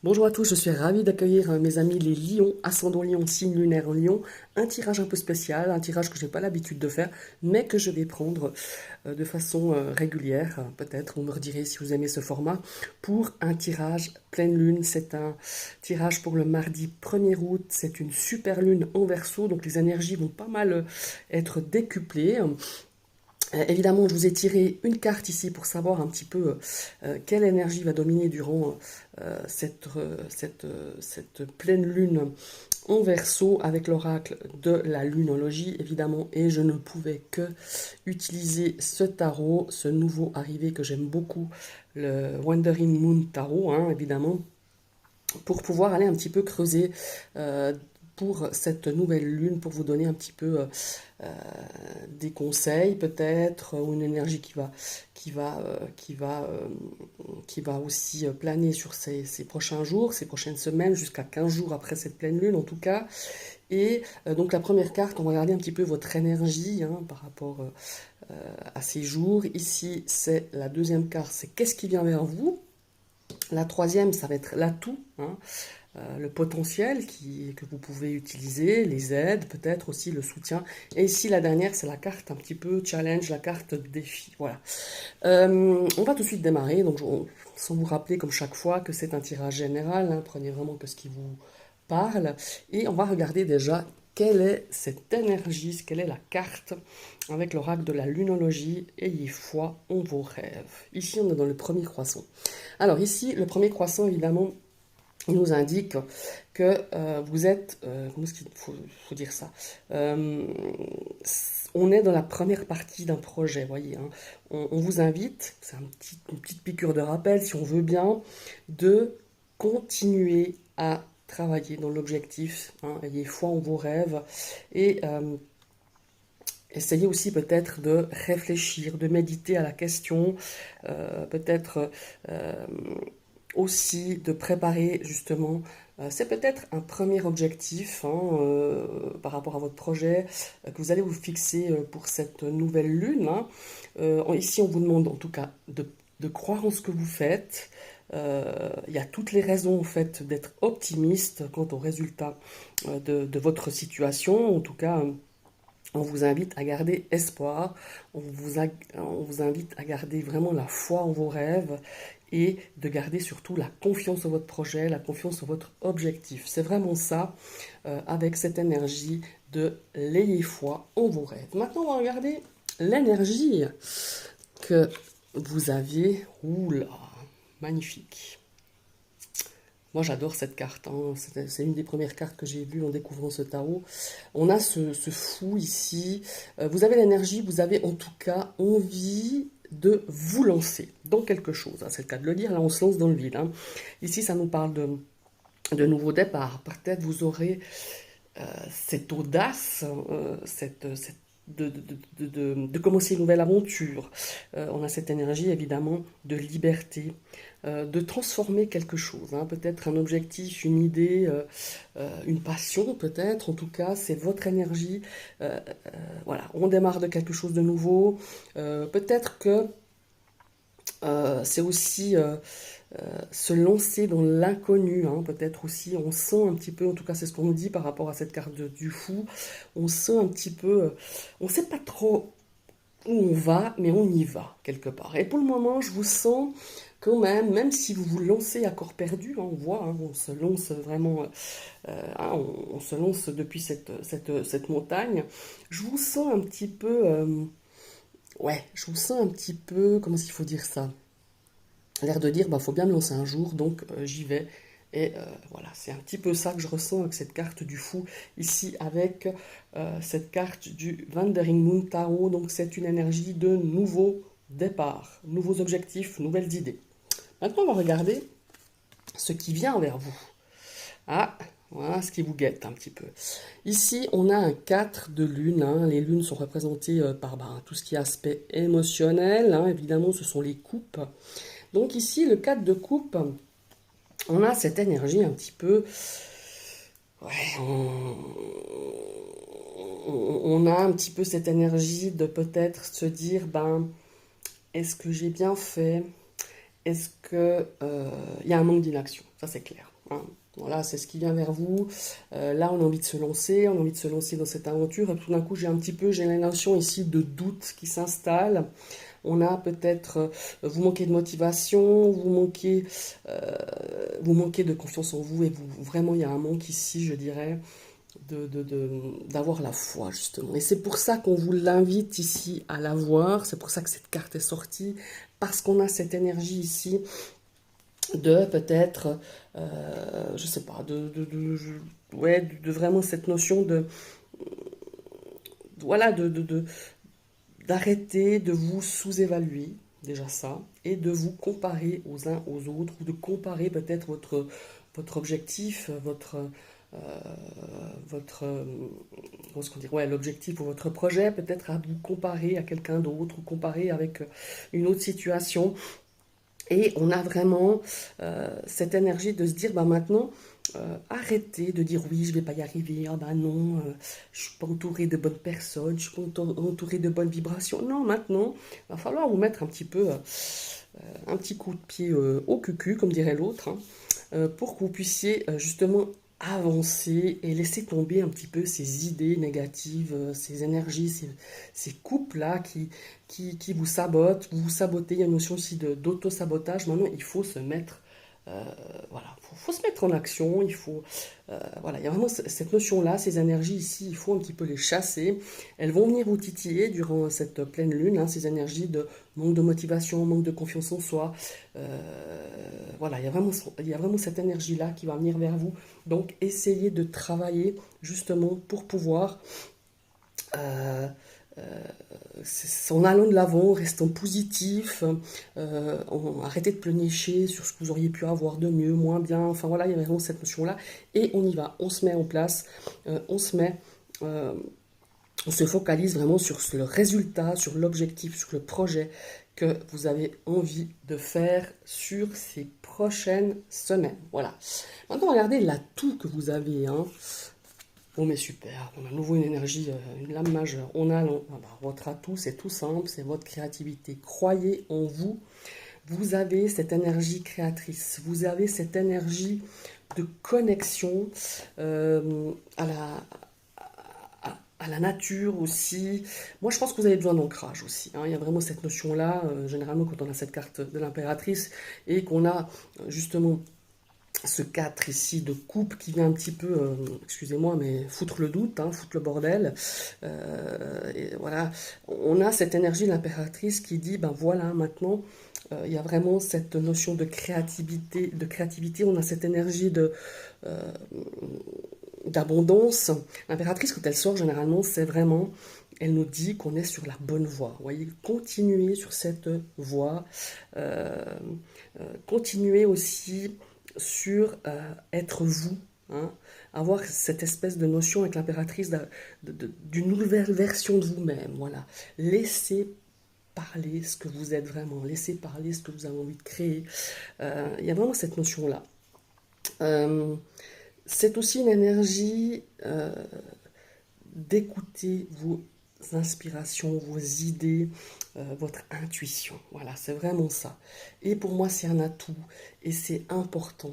Bonjour à tous, je suis ravie d'accueillir mes amis les lions, ascendant lion, signe lunaire en lion. Un tirage un peu spécial, un tirage que je n'ai pas l'habitude de faire, mais que je vais prendre de façon régulière. Peut-être, vous me redirez si vous aimez ce format, pour un tirage pleine lune. C'est un tirage pour le mardi 1er août. C'est une super lune en Verseau, donc les énergies vont pas mal être décuplées. Évidemment, je vous ai tiré une carte ici pour savoir un petit peu quelle énergie va dominer durant cette pleine lune en Verseau avec l'oracle de la lunologie, évidemment, et je ne pouvais que utiliser ce tarot, ce nouveau arrivé que j'aime beaucoup, le Wandering Moon Tarot, hein, évidemment, pour pouvoir aller un petit peu creuser pour cette nouvelle lune, pour vous donner un petit peu des conseils peut-être, ou une énergie qui va aussi planer sur ces prochains jours, ces prochaines semaines, jusqu'à 15 jours après cette pleine lune en tout cas. Et donc la première carte, on va regarder un petit peu votre énergie hein, par rapport à ces jours. Ici, c'est la deuxième carte, c'est qu'est-ce qui vient vers vous. La troisième, ça va être l'atout, hein, le potentiel que vous pouvez utiliser, les aides, peut-être aussi le soutien. Et ici, la dernière, c'est la carte un petit peu challenge, la carte défi. Voilà. On va tout de suite démarrer, donc sans vous rappeler comme chaque fois que c'est un tirage général, hein, prenez vraiment que ce qui vous parle. Et on va regarder déjà quelle est cette énergie, quelle est la carte avec l'oracle de la lunologie. Ayez foi en vos rêves. Ici, on est dans le premier croissant. Alors ici, le premier croissant, évidemment, il nous indique que vous êtes, comment est-ce qu'il faut dire ça. On est dans la première partie d'un projet, voyez. Hein. On vous invite, c'est une petite piqûre de rappel, si on veut bien, de continuer à travailler dans l'objectif. Hein, ayez foi en vos rêves et essayez aussi peut-être de réfléchir, de méditer à la question, peut-être aussi de préparer justement, c'est peut-être un premier objectif hein, par rapport à votre projet que vous allez vous fixer pour cette nouvelle lune. Hein. Ici, on vous demande en tout cas de croire en ce que vous faites. Il y a toutes les raisons en fait d'être optimiste quant au résultat de votre situation. En tout cas, on vous invite à garder espoir, on vous invite à garder vraiment la foi en vos rêves et de garder surtout la confiance en votre projet, la confiance en votre objectif. C'est vraiment ça, avec cette énergie de l'ayez foi en vos rêves. Maintenant, on va regarder l'énergie que vous aviez. Oula, magnifique. Moi, j'adore cette carte. Hein. C'est une des premières cartes que j'ai vues en découvrant ce tarot. On a ce fou ici. Vous avez l'énergie, vous avez en tout cas envie de vous lancer dans quelque chose. Hein. C'est le cas de le dire. Là, on se lance dans le vide. Hein. Ici, ça nous parle de nouveau départ. Peut-être vous aurez cette audace, de commencer une nouvelle aventure. On a cette énergie évidemment de liberté, de transformer quelque chose, hein, peut-être un objectif, une idée, une passion peut-être, en tout cas c'est votre énergie. Voilà, on démarre de quelque chose de nouveau. Peut-être que c'est aussi se lancer dans l'inconnu, hein, peut-être aussi, on sent un petit peu, en tout cas c'est ce qu'on nous dit par rapport à cette carte du fou, on sent un petit peu, on ne sait pas trop où on va, mais on y va quelque part. Et pour le moment, je vous sens quand même, même si vous vous lancez à corps perdu, hein, on voit, hein, on se lance vraiment, hein, on se lance depuis cette montagne, je vous sens un petit peu, ouais, je vous sens un petit peu, comment est-ce qu'il faut dire ça? L'air de dire, bah, faut bien me lancer un jour, donc j'y vais. Et voilà, c'est un petit peu ça que je ressens avec cette carte du fou, ici avec cette carte du Wandering Moon Tarot. Donc c'est une énergie de nouveau départ, nouveaux objectifs, nouvelles idées. Maintenant, on va regarder ce qui vient vers vous. Ah, voilà ce qui vous guette un petit peu. Ici, on a un 4 de lune. Hein. Les lunes sont représentées par tout ce qui est aspect émotionnel. Hein. Évidemment, ce sont les coupes. Donc ici, le 4 de coupe, on a cette énergie un petit peu... Ouais, on a un petit peu cette énergie de peut-être se dire, ben, est-ce que j'ai bien fait? est-ce que il y a un manque d'inaction? Ça, c'est clair, hein. Voilà, c'est ce qui vient vers vous. Là, on a envie de se lancer, on a envie de se lancer dans cette aventure. Et tout d'un coup, j'ai la notion ici de doute qui s'installe. On a peut-être, vous manquez de motivation, vous manquez de confiance en vous, et vraiment, il y a un manque ici, je dirais, d'avoir la foi, justement. Et c'est pour ça qu'on vous l'invite ici à la voir, c'est pour ça que cette carte est sortie, parce qu'on a cette énergie ici de peut-être, je sais pas, ouais, de vraiment cette notion voilà, d'arrêter de vous sous-évaluer, déjà ça, et de vous comparer aux uns aux autres, ou de comparer peut-être votre objectif, euh, comment est-ce qu'on dit, ouais, l'objectif ou votre projet, peut-être à vous comparer à quelqu'un d'autre, ou comparer avec une autre situation. Et on a vraiment cette énergie de se dire, bah maintenant, arrêtez de dire oui, je vais pas y arriver, ah bah non, je suis pas entouré de bonnes personnes, je suis pas entouré de bonnes vibrations. Non, maintenant, il va falloir vous mettre un petit peu, un petit coup de pied au cucu, comme dirait l'autre, hein, pour que vous puissiez justement avancer et laisser tomber un petit peu ces idées négatives, ces énergies, ces coupes-là qui vous sabotent, vous sabotez. Il y a une notion aussi d'auto-sabotage. Maintenant, il faut se mettre, voilà, faut se mettre en action. Voilà, il y a vraiment cette notion-là, ces énergies ici, il faut un petit peu les chasser. Elles vont venir vous titiller durant cette pleine lune, hein, ces énergies de manque de motivation, manque de confiance en soi. Voilà, il y a vraiment cette énergie-là qui va venir vers vous. Donc, essayez de travailler justement pour pouvoir euh, en allant de l'avant, restant positif, arrêtez de pleurnicher sur ce que vous auriez pu avoir de mieux, moins bien, enfin voilà, il y a vraiment cette notion-là, et on y va, on se met en place, on se met, euh, on se focalise vraiment sur le résultat, sur l'objectif, sur le projet que vous avez envie de faire sur ces prochaines semaines. Voilà. Maintenant, regardez l'atout que vous avez, hein. Bon, mais super, on a à nouveau une énergie, une lame majeure. Votre atout, c'est tout simple, c'est votre créativité. Croyez en vous. Vous avez cette énergie créatrice. Vous avez cette énergie de connexion à à la nature aussi. Moi, je pense que vous avez besoin d'ancrage aussi, hein. Il y a vraiment cette notion-là, généralement, quand on a cette carte de l'impératrice et qu'on a justement ce 4 ici de coupe qui vient un petit peu, excusez-moi, mais foutre le doute, hein, foutre le bordel. Et voilà, on a cette énergie de l'impératrice qui dit, ben voilà, maintenant, il y a vraiment cette notion de créativité, on a cette énergie d'abondance. L'impératrice, quand elle sort, généralement, c'est vraiment, elle nous dit qu'on est sur la bonne voie. Vous voyez, continuez sur cette voie. Euh, continuez aussi sur être vous, hein, avoir cette espèce de notion avec l'impératrice d'une nouvelle version de vous-même. Voilà. Laissez parler ce que vous êtes vraiment, laissez parler ce que vous avez envie de créer. Il y a vraiment cette notion-là. Euh, c'est aussi une énergie d'écouter vos inspirations, vos idées, votre intuition. Voilà, c'est vraiment ça. Et pour moi, c'est un atout et c'est important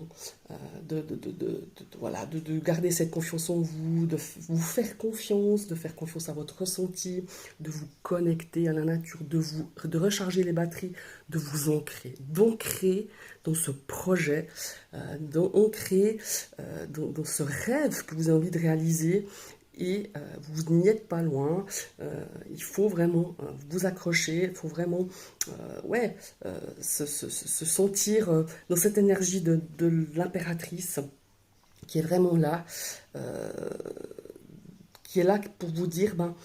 voilà, de garder cette confiance en vous, de vous faire confiance, de faire confiance à votre ressenti, de vous connecter à la nature, de recharger les batteries, de vous d'ancrer dans ce projet, d'ancrer dans ce rêve que vous avez envie de réaliser et vous n'y êtes pas loin. Il faut vraiment vous accrocher, il faut vraiment ouais, se sentir dans cette énergie de l'impératrice qui est vraiment là, euh, qui est là pour vous dire, ben,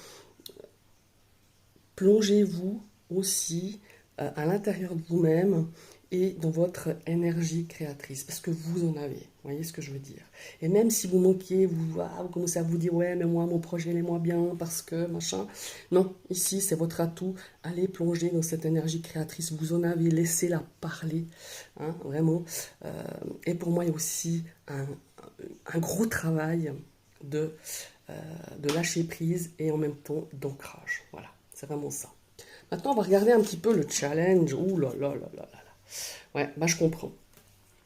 plongez-vous aussi à l'intérieur de vous-même et dans votre énergie créatrice, parce que vous en avez. Vous voyez ce que je veux dire? Et même si vous manquez, vous commencez à vous dire, ouais, mais moi, mon projet, il est moins bien, parce que, machin. Non, ici, c'est votre atout. Allez plonger dans cette énergie créatrice. Vous en avez, laissez-la parler, hein, vraiment. Et pour moi, il y a aussi un gros travail de, de lâcher prise et en même temps d'ancrage. Voilà, c'est vraiment ça. Maintenant, on va regarder un petit peu le challenge. Ouh là là là là là. Ouais, bah je comprends.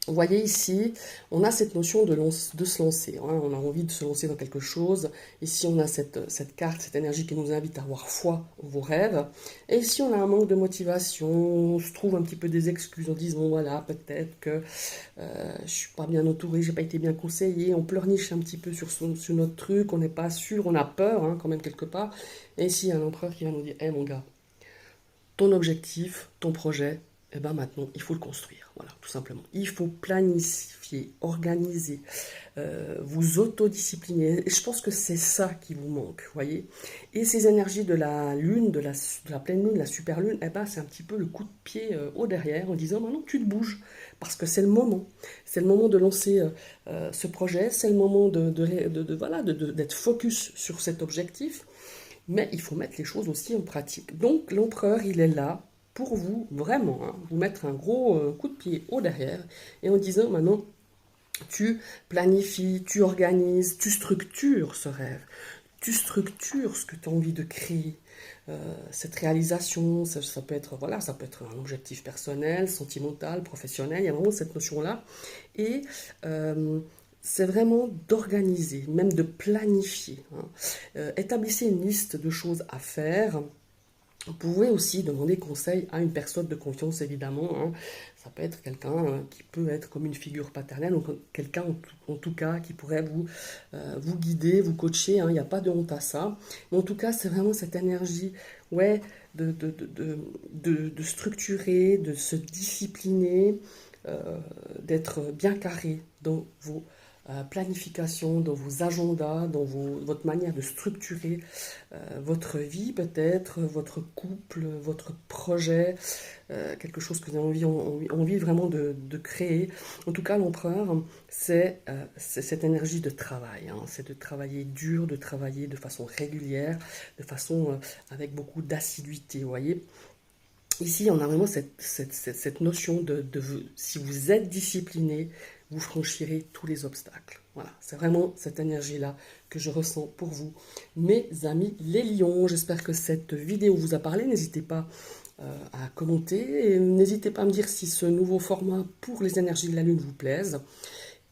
Vous voyez ici, on a cette notion de se lancer, hein. On a envie de se lancer dans quelque chose. Ici, on a cette carte, cette énergie qui nous invite à avoir foi en vos rêves. Et ici, on a un manque de motivation, on se trouve un petit peu des excuses en disant, voilà, peut-être que je suis pas bien entouré, j'ai pas été bien conseillé. On pleurniche un petit peu sur notre truc, on n'est pas sûr, on a peur hein, quand même quelque part. Et ici, il y a un empereur qui va nous dire, hé mon gars, ton objectif, ton projet, eh ben maintenant, il faut le construire. Voilà, tout simplement. Il faut planifier, organiser, vous autodiscipliner. Et je pense que c'est ça qui vous manque, vous voyez. Et ces énergies de la lune, de la pleine lune, la super lune, eh ben, c'est un petit peu le coup de pied au derrière en disant maintenant tu te bouges parce que c'est le moment. C'est le moment de lancer ce projet, c'est le moment voilà, d'être focus sur cet objectif. Mais il faut mettre les choses aussi en pratique. Donc l'empereur, il est là pour vous, vraiment, hein, vous mettre un gros coup de pied au derrière et en disant maintenant, tu planifies, tu organises, tu structures ce rêve, tu structures ce que tu as envie de créer. Cette réalisation, ça peut être voilà, ça peut être un objectif personnel, sentimental, professionnel. Il y a vraiment cette notion-là. Et c'est vraiment d'organiser, même de planifier, hein. Établissez une liste de choses à faire. Vous pouvez aussi demander conseil à une personne de confiance, évidemment, hein. Ça peut être quelqu'un qui peut être comme une figure paternelle, ou quelqu'un en tout cas qui pourrait vous guider, vous coacher, hein. Il n'y a pas de honte à ça. Mais en tout cas, c'est vraiment cette énergie, ouais, de structurer, de se discipliner, d'être bien carré dans vos planifications, dans vos agendas, dans votre manière de structurer votre vie peut-être, votre couple, votre projet, quelque chose que vous avez envie vraiment de créer. En tout cas, l'empereur, c'est cette énergie de travail, hein. C'est de travailler dur, de travailler de façon régulière, de façon avec beaucoup d'assiduité, vous voyez. Ici, on a vraiment cette notion si vous êtes discipliné, vous franchirez tous les obstacles. Voilà, c'est vraiment cette énergie-là que je ressens pour vous, mes amis les lions. J'espère que cette vidéo vous a parlé. N'hésitez pas à commenter et n'hésitez pas à me dire si ce nouveau format pour les énergies de la lune vous plaise.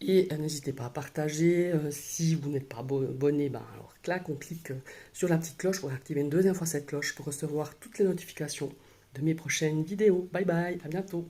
Et n'hésitez pas à partager. Si vous n'êtes pas abonné, ben alors clac, on clique sur la petite cloche pour activer une deuxième fois cette cloche pour recevoir toutes les notifications de mes prochaines vidéos. Bye bye, à bientôt.